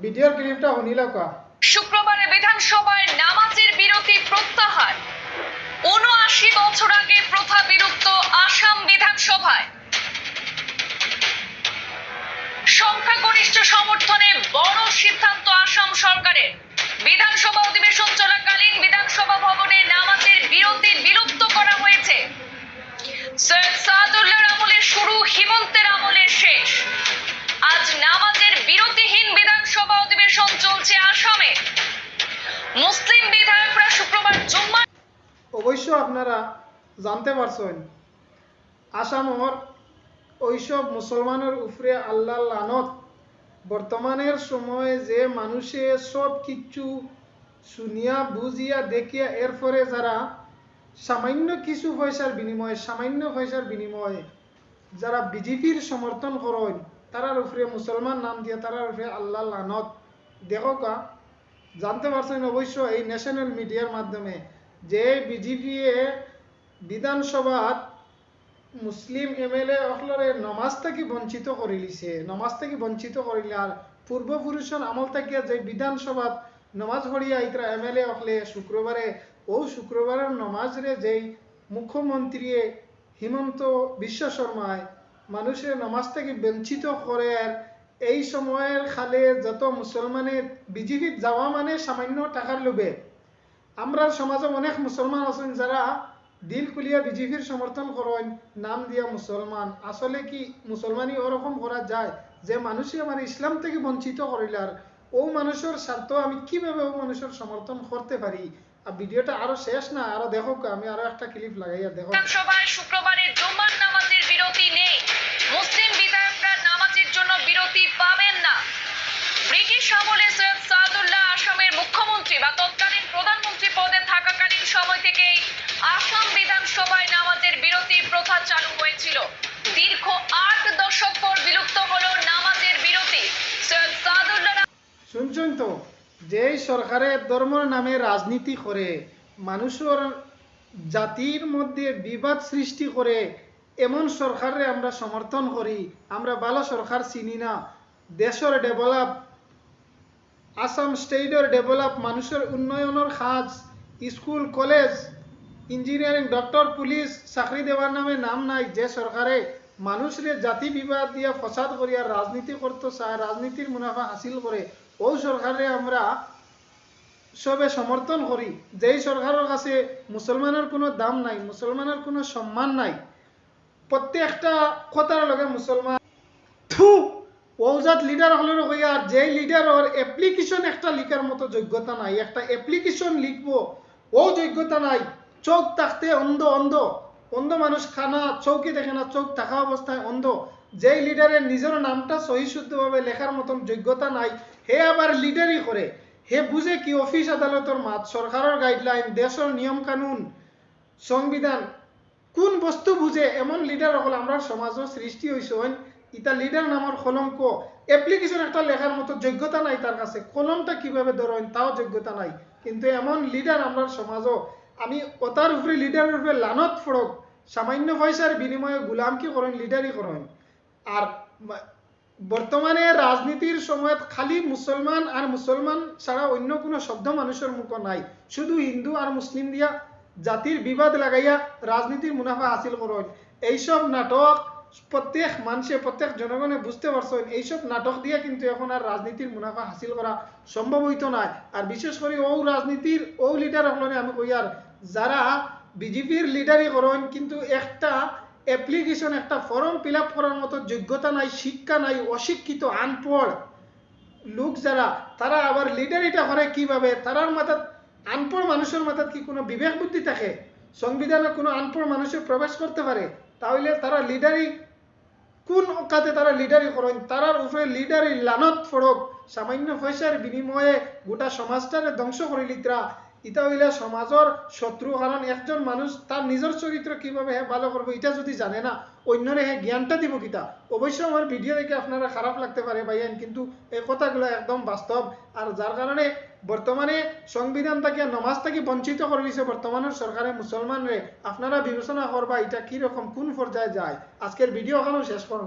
ভিডিওর ক্লিপটা শুনিল কা শুক্রবারে বিধানসভায় নামাজের বিরতি প্রত্যাহার। ৭৯ বছর আগে প্রথা বিলুপ্ত আসাম বিধানসভায় সংখ্যাগরিষ্ঠ সমর্থনে বড় সিদ্ধান্ত আসাম সরকারের। বিধানসভা অধিবেশন চলাকালীন বিধানসভা ভবনে নামাজের বিরতি বিলুপ্ত করা হয়েছে। সৈয়দ সাদুল্লাহর আমলের শুরু, হিমন্তের আমলের শেষ। আজ নামাজের বিরতিহীন বিধানসভা অধিবেশন চলছে আসামে। মুসলিম বিধায়করা শুক্রবার জুম্মা। অবশ্য আপনারা জানতে পারছেন আসামর ওইসব মুসলমানের উপরে আল্লাহ লানত। বর্তমানের সময়ে যে মানুষে সব কিছু শুনিয়া বুঝিয়া দেখিয়া এরপরে যারা সামান্য কিছু পয়সার বিনিময়ে যারা বিজেপির সমর্থন করেন তারার উপরে মুসলমান নাম দিয়ে তারার উপরে আল্লাহ লানত। দেখো কা জানতে পারছেন অবশ্য এই ন্যাশনাল মিডিয়ার মাধ্যমে যে বিজেপি বিধানসভাত মুসলিম এমএলএ অকলরে নমাজ থেকে বঞ্চিত করে লিছে, নমাজ থেকে বঞ্চিত করিলে। আর পূর্বপুরুষের আমল থেকে যে বিধানসভাত নমাজ পড়িয়া ইতরা এমএলএ অকলে শুক্রবারের নমাজরে যেই মুখ্যমন্ত্রী হিমন্ত বিশ্ব শর্মায় মানুষের নমাজ থেকে বঞ্চিত করে। এই সময়ের খালে যত মুসলমানের বিজেপিত যাওয়া মানে সামান্য টাকার লোভে। আমরা সমাজে অনেক মুসলমান আছেন যারা দিল খুলিয়া বিজেপির সমর্থন করেন, নাম দিয়া মুসলমান। আসলে কি মুসলমানই ওরকম করা যায় যে মানুষই আমার ইসলাম থেকে বঞ্চিত করিল? আর ও মানুষের স্বার্থ আমি কিভাবে ও মানুষের সমর্থন করতে পারি? আর ভিডিওটা আরো শেষ না, আরো দেখো, আমি আরো একটা ক্লিপ লাগাইয়া দেখো। বিধানসভায় শুক্রবারের জুম্মার নামাজের বিরতি নেই। মুসলিম বিধায়করা নামাজের জন্য বিরতি পাবেন না। ব্রিটিশ আমলে সৈয়দ সাদুল্লাহ আসামের মুখ্যমন্ত্রী বা তৎকালীন প্রধানমন্ত্রী পদে থাকাকালীন সময় থেকেই আসাম বিধানসভায় নামাজের বিরতি প্রথা চালু হয়েছিল। দীর্ঘ ৮ দশক পর বিলুপ্ত হলো নামাজের বিরতি। সৈয়দ সাদুল্লাহ শুনছেন তো, যেই সরকারের ধর্মের নামে রাজনীতি করে মানুষের জাতির মধ্যে বিবাদ সৃষ্টি করে এমন সরকারে আমরা সমর্থন করি। আমরা ভালো সরকার চিনি না। দেশের ডেভেলপ, আসাম স্টেটের ডেভেলপ, মানুষের উন্নয়নের কাজ, school college engineering doctor police চাকরি দেওয়ার নামে নাম নাই। যে সরকারে মানুষের জাতি বিবাদ দিয়া ফসাদ করিয়া রাজনীতি করতে চায়, রাজনীতির মুনাফা হাসিল করে, ওই সরকারে আমরা সবে সমর্থন করি। যেই সরকারের কাছে মুসলমানের কোনো দাম নাই, মুসলমানের কোনো সম্মান নাই। প্রত্যেকটা কথার লগে মুসলমান ওজাত লিডার হলেও হইয়া, আর যেই লিডারের অ্যাপ্লিকেশন একটা লিখার মতো যোগ্যতা নাই, একটা অ্যাপ্লিকেশন লিখবো ও যোগ্যতা নাই। চোখ থাকতে অন্ধ, অন্ধ মানুষ খানা চৌকি দেখে না, চোখ থাকা অবস্থায় অন্ধ। যেই লিডারের নিজের নামটা সহি শুদ্ধভাবে লেখার মতন যোগ্যতা নাই, হে আবার লিডারই করে। হে বুঝে কি অফিস আদালতের মাত, সরকারের গাইডলাইন, দেশের নিয়ম কানুন, সংবিধান কোন বস্তু বুঝে? এমন লিডার হল আমরা সমাজও সৃষ্টি হয়েছেন। ইটা লিডার নামের কলঙ্ক। অ্যাপ্লিকেশন একটা লেখার মতো যোগ্যতা নাই তার কাছে, কলমটা কিভাবে ধরেন তাও যোগ্যতা নাই। কিন্তু এমন লিডার আমরা সমাজও, আমি ওটার উপরে লিডারের উপরে লানত ফড়ক, সামান্য পয়সার বিনিময়ে গুলামকি করেন, লিডারই করেন। আর বর্তমানে রাজনীতির সময় খালি মুসলমান আর মুসলমান ছাড়া অন্য কোনো শব্দ মানুষের মুখ নাই। শুধু হিন্দু আর মুসলিম দিয়া জাতির বিবাদ লাগাইয়া রাজনীতির মুনাফা হাসিল করেন। এইসব নাটক প্রত্যেক মানুষে, প্রত্যেক জনগণে বুঝতে পারছেন, এইসব নাটক দিয়ে কিন্তু এখন আর রাজনীতির মুনাফা হাসিল করা সম্ভব হইতো না। আর বিশেষ করে ও রাজনীতির ও লিডার হলেন আমি কই, আর যারা বিজেপির লিডারই করেন কিন্তু একটা অ্যাপ্লিকেশন, একটা ফর্ম ফিল আপ করার মতো যোগ্যতা নাই, শিক্ষা নাই, অশিক্ষিত আনপড় লোক যারা, তারা আবার লিডারিটা করে কিভাবে? তারার মাথাত, আনপড় মানুষের মাথাত কি কোনো বিবেক বুদ্ধি থাকে? সংবিধানে কোনো আনপড় মানুষের প্রবেশ করতে পারে? তাহলে তারা লিডারি কোন কাজে তারা লিডারি করেন? তারার উপরে লিডারি লানত ফড়ক। সামান্য পয়সার বিনিময়ে গোটা সমাজটারে ধ্বংস করে লিতরা। ইটা হইলে সমাজের শত্রু। কারণ একজন মানুষ তার নিজের চরিত্র কিভাবে ভালো করবো এটা যদি জানে না, অন্যরে জ্ঞানটা দিব কিতা? অবশ্য আমার ভিডিও দেখে আপনারা খারাপ লাগতে পারে ভাইয়ান, কিন্তু এই কথাগুলো একদম বাস্তব। আর যার কারণে বর্তমানে সংবিধান থেকে, নমাজ থেকে বঞ্চিত করে দিয়েছে বর্তমানের সরকারে মুসলমানরে। আপনারা বিবেচনা করবা এটা কিরকম, কোন পর্যায়ে যায়। আজকের ভিডিও এখানেও শেষ করলাম।